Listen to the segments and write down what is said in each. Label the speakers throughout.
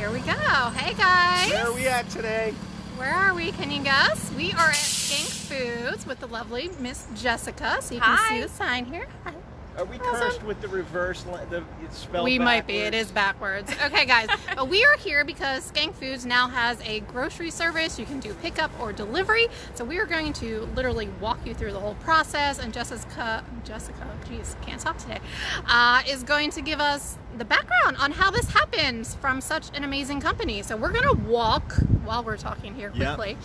Speaker 1: Here we go. Hey guys.
Speaker 2: Where are we at today?
Speaker 1: Where are we? Can you guess? We are at Schenck Foods with the lovely Miss Jessica. So you can see the sign here. Hi.
Speaker 2: Are we cursed with the reverse? It's spelled
Speaker 1: We
Speaker 2: backwards?
Speaker 1: might be. It is backwards. Okay, guys. But we are here because Schenck Foods now has a grocery service. You can do pickup or delivery. So we are going to literally walk you through the whole process. And Jessica, geez, can't talk today, is going to give us the background on how this happens from such an amazing company. So we're going to walk while we're talking here quickly.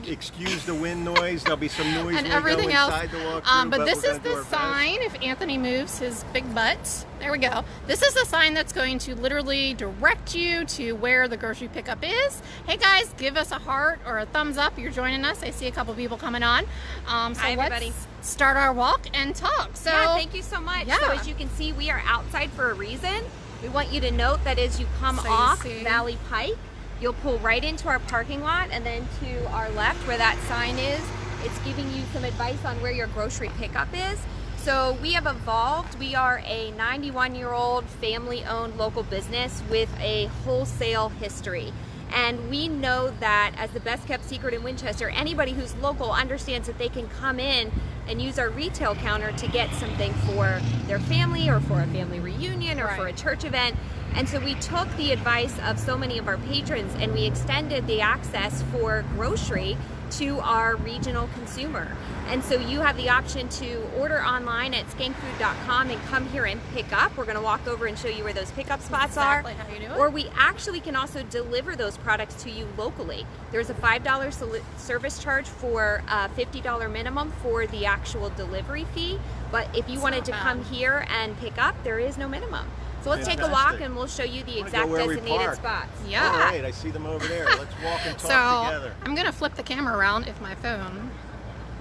Speaker 2: Excuse the wind noise. There'll be some noise
Speaker 1: and
Speaker 2: when
Speaker 1: everything
Speaker 2: we go
Speaker 1: else.
Speaker 2: inside the walkthrough,
Speaker 1: but this is the sign. If Anthony moves his big butt, there we go. This is the sign that's going to literally direct you to where the grocery pickup is. Hey guys, give us a heart or a thumbs up. You're joining us. I see a couple people coming on.
Speaker 3: Hi, everybody.
Speaker 1: Let's start our walk and talk. So
Speaker 3: yeah, thank you so much.
Speaker 1: Yeah.
Speaker 3: So as you can see, we are outside for a reason. We want you to note that as you come off Valley Pike, you'll pull right into our parking lot, and then to our left where that sign is, it's giving you some advice on where your grocery pickup is. So we have evolved. We are a 91-year-old family-owned local business with a wholesale history. And we know that as the best kept secret in Winchester, anybody who's local understands that they can come in and use our retail counter to get something for their family or for a family reunion or for a church event. And so we took the advice of so many of our patrons and we extended the access for grocery to our regional consumer. And so you have the option to order online at schenkfood.com and come here and pick up. We're going to walk over and show you where those pickup spots are.
Speaker 1: How you do it.
Speaker 3: Or we actually can also deliver those products to you locally. There's a $5 service charge for a $50 minimum for the actual delivery fee. But if you wanted to come here and pick up, there is no minimum. So let's take a walk and we'll show you the exact designated spots.
Speaker 1: Yeah.
Speaker 2: All right, I see them over there. Let's walk and talk together.
Speaker 1: I'm going to flip the camera around if my phone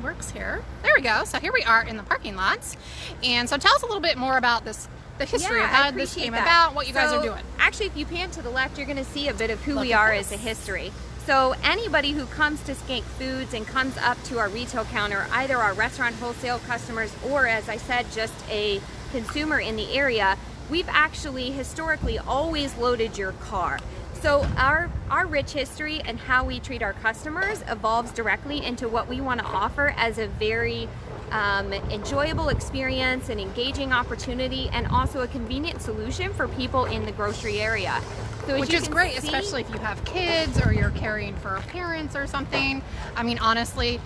Speaker 1: works here. There we go. So here we are in the parking lots. And so tell us a little bit more about the history of how this came about, what you guys are doing.
Speaker 3: Actually, if you pan to the left, you're going to see a bit of who we are as a history. So anybody who comes to Schenck Foods and comes up to our retail counter, either our restaurant wholesale customers or, as I said, just a consumer in the area, we've actually historically always loaded your car. So our rich history and how we treat our customers evolves directly into what we want to offer as a very enjoyable experience, an engaging opportunity, and also a convenient solution for people in the grocery area. So
Speaker 1: which is great, especially if you have kids or you're caring for parents or something. I mean, honestly,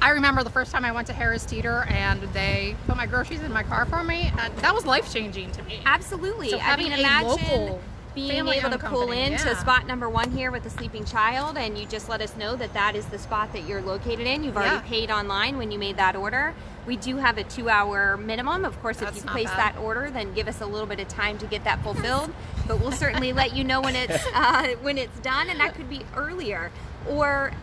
Speaker 1: I remember the first time I went to Harris Teeter and they put my groceries in my car for me. That was life-changing to me.
Speaker 3: Absolutely.
Speaker 1: So
Speaker 3: I mean, imagine being able to pull in to spot number 1 here with the sleeping child, and you just let us know that that is the spot that you're located in. You've already paid online when you made that order. We do have a 2-hour minimum. Of course, if you place that order, then give us a little bit of time to get that fulfilled. But we'll certainly let you know when it's done, and that could be earlier. Or,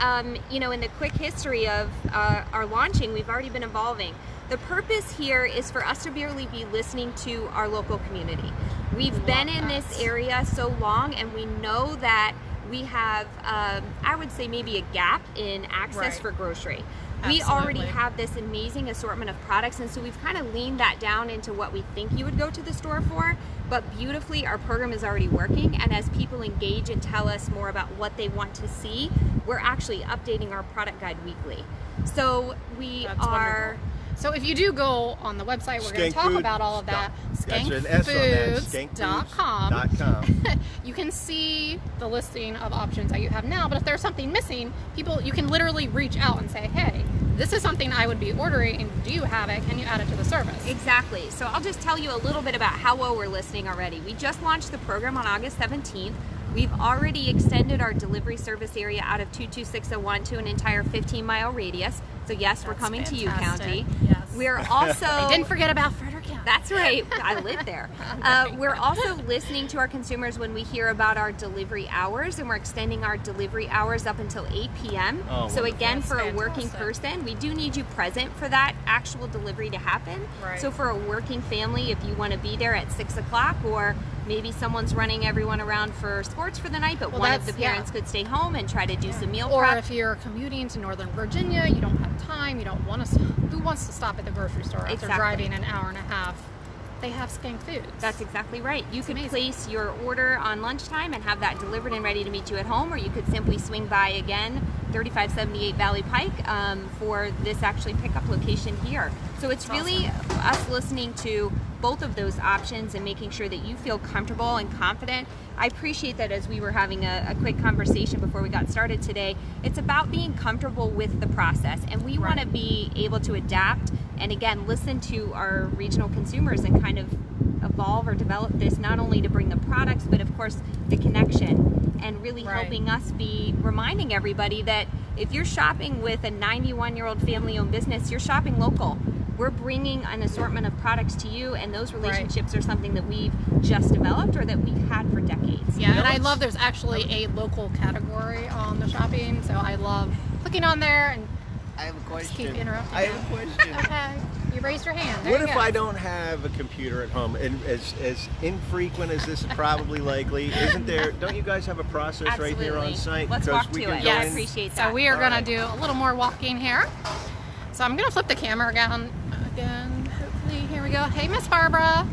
Speaker 3: you know, in the quick history of our launching, we've already been evolving. The purpose here is for us to really be listening to our local community. We've been in this area so long, and we know that we have, I would say, maybe a gap in access for grocery. We already have this amazing assortment of products, and so we've kind of leaned that down into what we think you would go to the store for. But beautifully, our program is already working, and as people engage and tell us more about what they want to see, we're actually updating our product guide weekly. So we are...
Speaker 1: So if you do go on the website, we're going to talk about all of that. SChenckFoods.com. You can see the listing of options that you have now, but if there's something missing, you can literally reach out and say, hey, this is something I would be ordering. Do you have it? Can you add it to the service?
Speaker 3: Exactly. So I'll just tell you a little bit about how well we're listening already. We just launched the program on August 17th. We've already extended our delivery service area out of 22601 to an entire 15-mile radius. So yes, we're coming to you, County.
Speaker 1: Yes.
Speaker 3: We're also...
Speaker 1: I didn't forget about Frederick County.
Speaker 3: That's right. I live there. We're also listening to our consumers when we hear about our delivery hours, and we're extending our delivery hours up until 8 p.m. So again, for a working person, we do need you present for that actual delivery to happen. So for a working family, if you want to be there at 6 o'clock, or maybe someone's running everyone around for sports for the night, but one of the parents could stay home and try to do some meal prep.
Speaker 1: Or if you're commuting to Northern Virginia, you don't have time, you don't want to, who wants to stop at the grocery store after driving an hour and a half they have Schenck Foods.
Speaker 3: That's exactly right. You could place your order on lunchtime and have that delivered and ready to meet you at home, or you could simply swing by again, 3578 Valley Pike, for this actually pickup location here. So it's really us listening to both of those options and making sure that you feel comfortable and confident. I appreciate that as we were having a quick conversation before we got started today, it's about being comfortable with the process, and we want to be able to adapt and again listen to our regional consumers and kind of evolve or develop this, not only to bring the products but of course the connection, and really helping us be reminding everybody that if you're shopping with a 91-year-old family-owned business, you're shopping local. We're bringing an assortment of products to you, and those relationships are something that we've just developed or that we've had for decades.
Speaker 1: Yeah, and I love there's actually a local category on the shopping, so I love clicking on there and
Speaker 2: I have a question.
Speaker 1: keep interrupting.
Speaker 2: I have a question.
Speaker 1: Okay, you raised your hand. There
Speaker 2: What
Speaker 1: you
Speaker 2: if
Speaker 1: go.
Speaker 2: I don't have a computer at home? And as infrequent as this is probably likely, isn't there? Don't you guys have a process right there on site?
Speaker 3: Let's walk to it.
Speaker 1: Yes.
Speaker 3: I appreciate that.
Speaker 1: So we are
Speaker 2: All
Speaker 1: going
Speaker 2: right.
Speaker 1: to do a little more walking here. So I'm going to flip the camera again. Hopefully, here we go. Hey, Miss Barbara.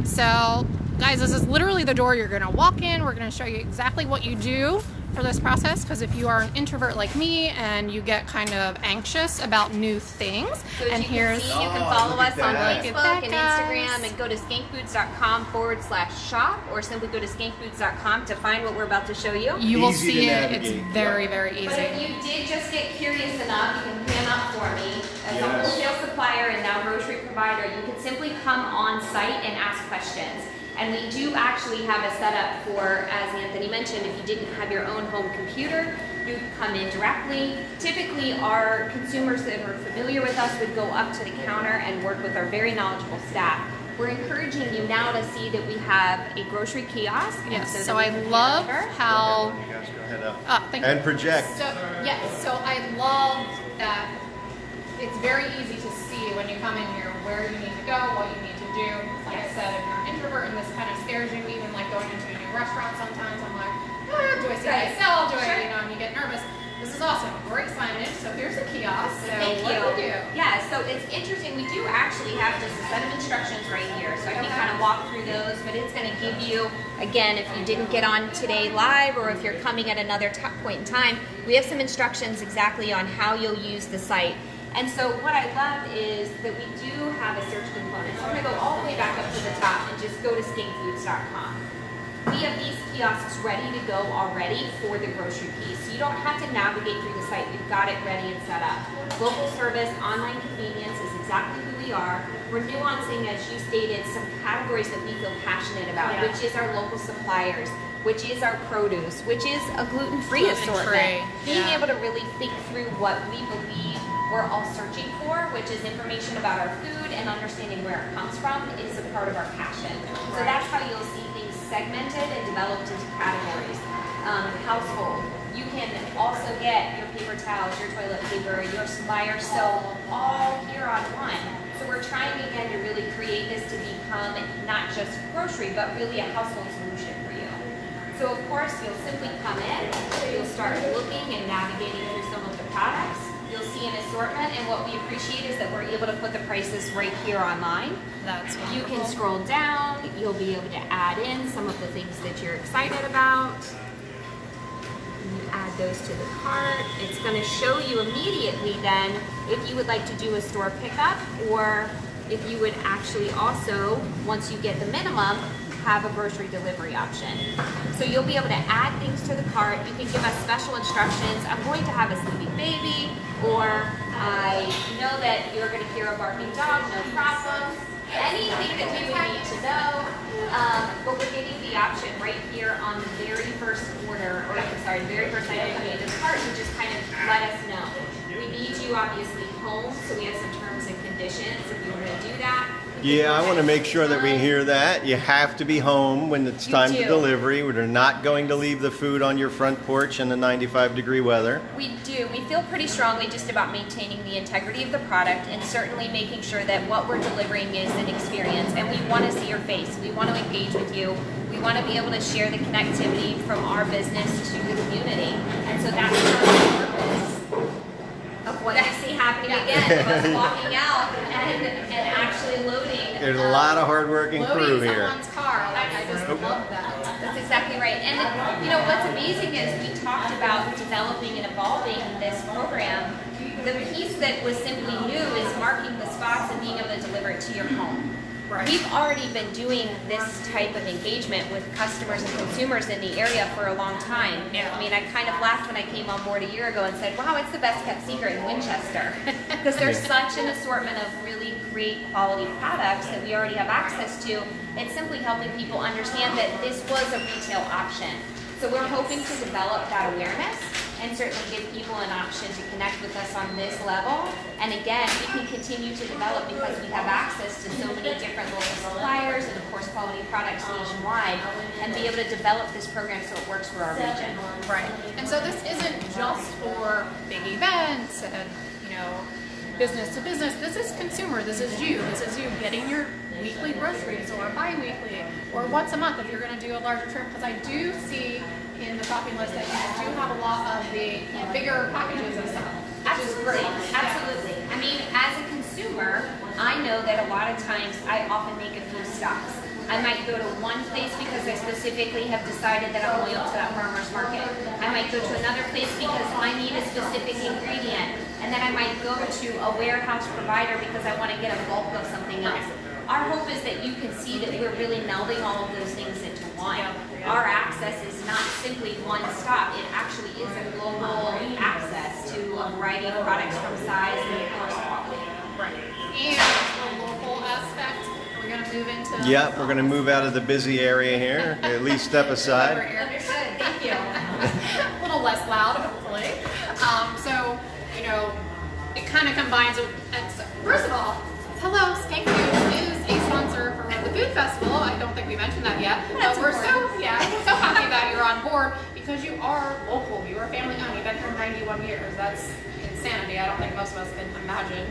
Speaker 1: So, guys, this is literally the door you're going to walk in. We're going to show you exactly what you do for this process, because if you are an introvert like me and you get kind of anxious about new things,
Speaker 3: So
Speaker 1: and here's
Speaker 3: you can follow us on
Speaker 2: that.
Speaker 3: Facebook and
Speaker 1: Guys.
Speaker 3: Instagram, and go to schenkfoods.com/shop, or simply go to schenkfoods.com to find what we're about to show you.
Speaker 1: you will
Speaker 2: Easy to
Speaker 1: see it.
Speaker 2: navigate.
Speaker 1: It's very, very easy.
Speaker 3: But if you did just get curious enough, you can pan up for me. As a
Speaker 2: Yes.
Speaker 3: wholesale supplier and now grocery provider, you can simply come on site and ask questions. And we do actually have a setup for, as Anthony mentioned, if you didn't have your own home computer, you could come in directly. Typically, our consumers that are familiar with us would go up to the counter and work with our very knowledgeable staff. We're encouraging you now to see that we have a grocery kiosk. and
Speaker 1: Yes,
Speaker 3: that
Speaker 1: so
Speaker 3: we
Speaker 1: I
Speaker 3: can
Speaker 1: love
Speaker 3: deliver.
Speaker 1: how...
Speaker 2: You guys go ahead up.
Speaker 1: Thank you.
Speaker 2: And project.
Speaker 1: So, yes, so I love that it's very easy to see when you come in here where you need to go, what you need to do. Like I said, if you're an introvert and this kind of scares you, even like going into a new restaurant sometimes, I'm like, do I see myself? Do I, and you get nervous. This is awesome. Great signage. So here's the kiosk. So
Speaker 3: Thank
Speaker 1: what
Speaker 3: you.
Speaker 1: do we do?
Speaker 3: Yeah, so it's interesting. We do actually have just a set of instructions right here. So I can kind of walk through those, but it's going to give you, again, if you didn't get on today live or if you're coming at another point in time, we have some instructions exactly on how you'll use the site. And so what I love is that we do have a search component. So I'm going to go all the way back up to the top and just go to schenkfoods.com. We have these kiosks ready to go already for the grocery piece. So you don't have to navigate through the site. We've got it ready and set up. Local service, online convenience is exactly who we are. We're nuancing, as you stated, some categories that we feel passionate about, which is our local suppliers, which is our produce, which is a gluten-free assortment. Being able to really think through what we believe we're all searching for, which is information about our food and understanding where it comes from, is a part of our passion. So that's how you'll see things segmented and developed into categories. Household, you can also get your paper towels, your toilet paper, your supplier soap, all here on one. So we're trying again to really create this to become not just grocery, but really a household solution for you. So of course, you'll simply come in, you'll start looking and navigating through some of the products. You'll see an assortment, and what we appreciate is that we're able to put the prices right here online.
Speaker 1: That's wonderful.
Speaker 3: You can scroll down, you'll be able to add in some of the things that you're excited about. You add those to the cart. It's going to show you immediately then if you would like to do a store pickup, or if you would actually also, once you get the minimum, have a grocery delivery option. So you'll be able to add things to the cart. You can give us special instructions. I'm going to have a sleeping baby, or I know that you're going to hear a barking dog, no problem. Anything that we would need to know, but we're giving the option right here on the very first order, or I'm sorry, the very first item coming into the cart to just kind of let us know. We need you obviously home, so we have some terms and conditions if you were to do that.
Speaker 2: Yeah, I want to make sure that we hear that. You have to be home when it's time to delivery. We're not going to leave the food on your front porch in the 95-degree weather.
Speaker 3: We do. We feel pretty strongly just about maintaining the integrity of the product and certainly making sure that what we're delivering is an experience. And we want to see your face. We want to engage with you. We want to be able to share the connectivity from our business to the community. And so that's our purpose. what you see happening again, of us walking out and actually loading.
Speaker 2: There's a lot of hardworking crew here.
Speaker 1: Loading someone's car. Like, I just love that.
Speaker 3: That's exactly right. And you know what's amazing is we talked about developing and evolving this program. The piece that was simply new is marking the spots and being able to deliver it to your home.
Speaker 1: Right.
Speaker 3: We've already been doing this type of engagement with customers and consumers in the area for a long time.
Speaker 1: Yeah.
Speaker 3: I mean, I kind of laughed when I came on board a year ago and said, wow, it's the best kept secret in Winchester. Because there's such an assortment of really great quality products that we already have access to. It's simply helping people understand that this was a retail option. So we're hoping to develop that awareness and certainly give people an option to connect with us on this level. And again, we can continue to develop because we have access to so many different local suppliers and of course quality products nationwide, and be able to develop this program so it works for our region.
Speaker 1: Right. And so this isn't just for big events and, you know, business to business. This is consumer. This is you. This is you getting your weekly groceries or bi-weekly or once a month if you're going to do a larger trip. Because I do see in the shopping list that you do have a lot of the bigger packages and stuff.
Speaker 3: Absolutely, absolutely. I mean, as a consumer, I know that a lot of times I often make a few stops. I might go to one place because I specifically have decided that I'm loyal to that farmer's market. I might go to another place because I need a specific ingredient. And then I might go to a warehouse provider because I want to get a bulk of something else. Our hope is that you can see that we're really melding all of those things into one. Our access is not simply one stop. It actually is a global access to a variety of products from size and of course quality.
Speaker 1: Right. And the local aspect, we're going to move into...
Speaker 2: Yep, we're going to move out of the busy area here. At least step aside.
Speaker 3: Understood. Thank you.
Speaker 1: A little less loud, hopefully. So, you know, it kind of combines with... First of all, hello, Schenck Foods is a sponsor for the food festival. I don't think we mentioned that yet. But we're so happy that you're on board because you are local. You are family owned. You've been here 91 years. That's insanity. I don't think most of us can imagine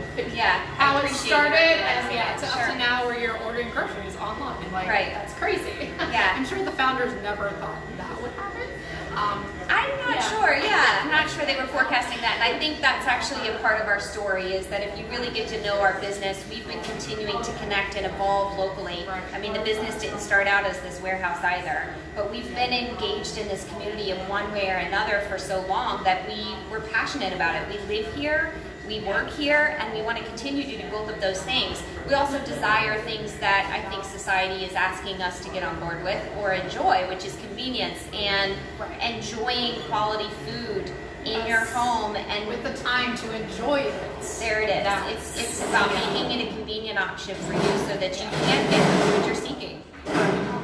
Speaker 1: how it started and up to now where you're ordering groceries online. Like, that's crazy.
Speaker 3: Yeah.
Speaker 1: I'm sure the founders never thought that would happen.
Speaker 3: I'm not sure, I'm not sure they were forecasting that. And I think that's actually a part of our story is that if you really get to know our business, we've been continuing to connect and evolve locally. I mean, the business didn't start out as this warehouse either, but we've been engaged in this community in one way or another for so long that we're passionate about it. We live here, we work here, and we want to continue to do both of those things. We also desire things that I think society is asking us to get on board with or enjoy, which is convenience and enjoying quality food in your home and
Speaker 1: with the time to enjoy it.
Speaker 3: There it is. It's about making it a convenient option for you so that you can get the food you're seeking.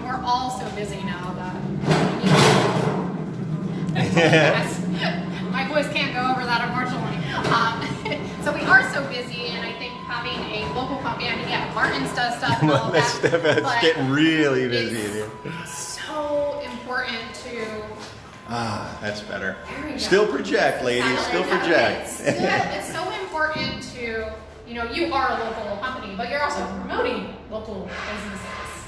Speaker 1: We're all so busy now that my voice can't go over that, unfortunately. So we are so busy, and I think having a local company, I mean, Martin's does stuff and all that.
Speaker 2: It's getting really busy in here.
Speaker 1: So important to...
Speaker 2: that's better. Still project, ladies. Still project.
Speaker 1: It's so important to, you know, you are a local company, but you're also promoting local businesses.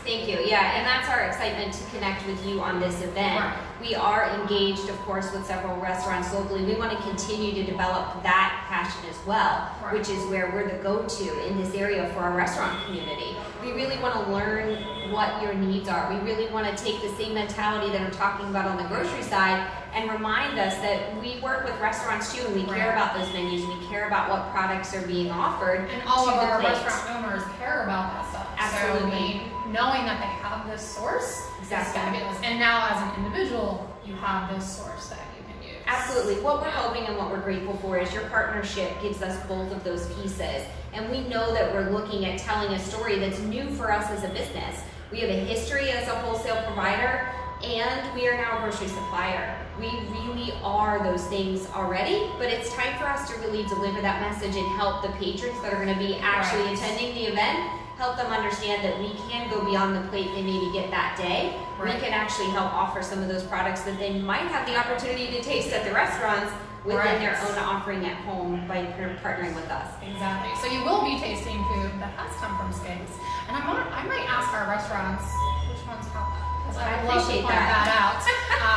Speaker 3: Thank you. Yeah, and that's our excitement to connect with you on this event. We are engaged, of course, with several restaurants locally. We want to continue to develop that passion as well, which is where we're the go-to in this area for our restaurant community. We really want to learn what your needs are. We really want to take the same mentality that I'm talking about on the grocery side and remind us that we work with restaurants too, and we care about those menus, we care about what products are being offered.
Speaker 1: And all of our restaurant owners care about that stuff.
Speaker 3: Absolutely.
Speaker 1: So, knowing that they have this source is fabulous. And now as an individual, you have this source that you can use.
Speaker 3: Absolutely. What we're hoping and what we're grateful for is your partnership gives us both of those pieces. And we know that we're looking at telling a story that's new for us as a business. We have a history as a wholesale provider, and we are now a grocery supplier. We really are those things already, but it's time for us to really deliver that message and help the patrons that are going to be actually attending the event, help them understand that we can go beyond the plate they maybe get that day. We can actually help offer some of those products that they might have the opportunity to taste at the restaurants within their own offering at home by partnering with us.
Speaker 1: Exactly. So you will be tasting food that has come from Skenk's. And I might ask our restaurants which ones have that. Because I would love to point that out.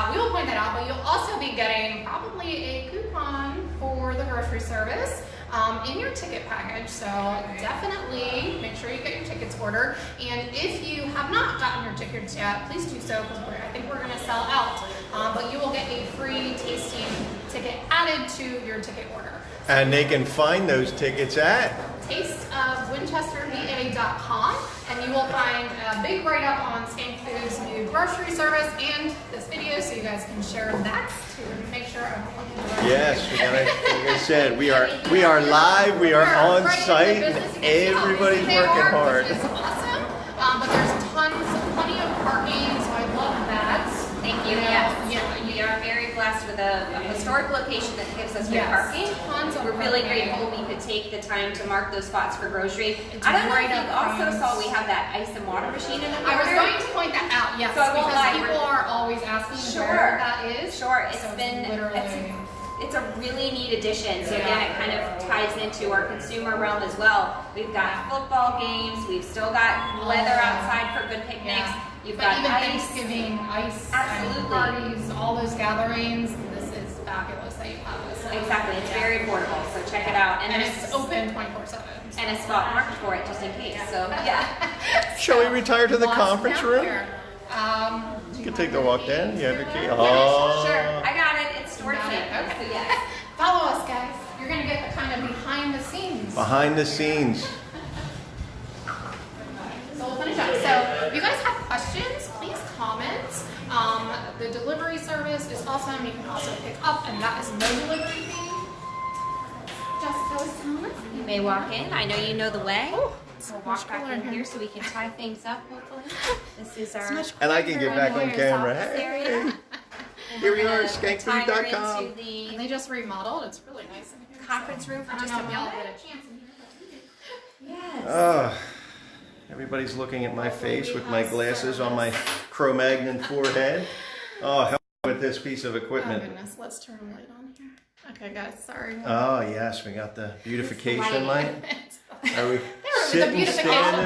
Speaker 1: We will point that out, but you'll also be getting probably a coupon for the grocery service. in your ticket package. So definitely make sure you get your tickets ordered. And if you have not gotten your tickets yet, please do so, because I think we're going to sell out. But you will get a free tasting ticket added to your ticket order.
Speaker 2: And they can find those tickets at
Speaker 1: tasteofwinchesterva.com, and you will find a big write-up on Schenck Foods' new grocery service and this video, so you guys can share that to make sure I'm looking at the right.
Speaker 2: Yes, like I said, we are live, we are on site, and everybody's working hard.
Speaker 1: Which is awesome, but there's plenty of parking, so I love that.
Speaker 3: Thank you. Yes. We are very blessed with a historic location that gives us good parking. We're really grateful we could take the time to mark those spots for grocery. I don't know if you also saw we have that ice and water machine in the corner.
Speaker 1: I was going to point that out, yes,
Speaker 3: so
Speaker 1: because people are always asking where that is.
Speaker 3: Sure, it's a really neat addition. So again, it kind of ties into our consumer realm as well. We've got football games, we've still got weather outside for good picnics. You've got
Speaker 1: even
Speaker 3: ice.
Speaker 1: Thanksgiving, ice,
Speaker 3: absolutely,
Speaker 1: parties, all those gatherings. This is fabulous that you have this.
Speaker 3: Exactly, it's very affordable, so check it out.
Speaker 1: And it's open 24/7.
Speaker 3: And a spot marked for it just in case. So yeah.
Speaker 2: Shall we retire to the conference room? You can take the walk down. You have your key. Oh.
Speaker 3: Sure, I got it. It's stored safe.
Speaker 1: Okay.
Speaker 3: So yes.
Speaker 1: Follow us, guys. You're gonna get the kind of behind the scenes.
Speaker 2: Behind the scenes.
Speaker 1: So we'll finish up. So if you guys have questions, please comment. The delivery service is awesome. You can also pick up, and that is no delivery fee. Jessica was telling us.
Speaker 3: You may walk in. I know you know the way.
Speaker 1: Oh,
Speaker 3: so we'll walk back in here so we can tie things up, hopefully. This is our...
Speaker 2: And I can get back on camera. Hey. Here we are, SchenkFoods.com.
Speaker 1: And they just remodeled. It's really nice in here.
Speaker 3: Conference room for just a moment.
Speaker 1: Yes.
Speaker 2: Everybody's looking at my face with my glasses on my Cro-Magnon forehead. Oh, help with this piece of equipment.
Speaker 1: Oh goodness, let's turn the light on here. Okay guys, sorry.
Speaker 2: Oh yes, we got the beautification light. Are we
Speaker 1: the
Speaker 2: sitting,
Speaker 1: beautification
Speaker 2: standing?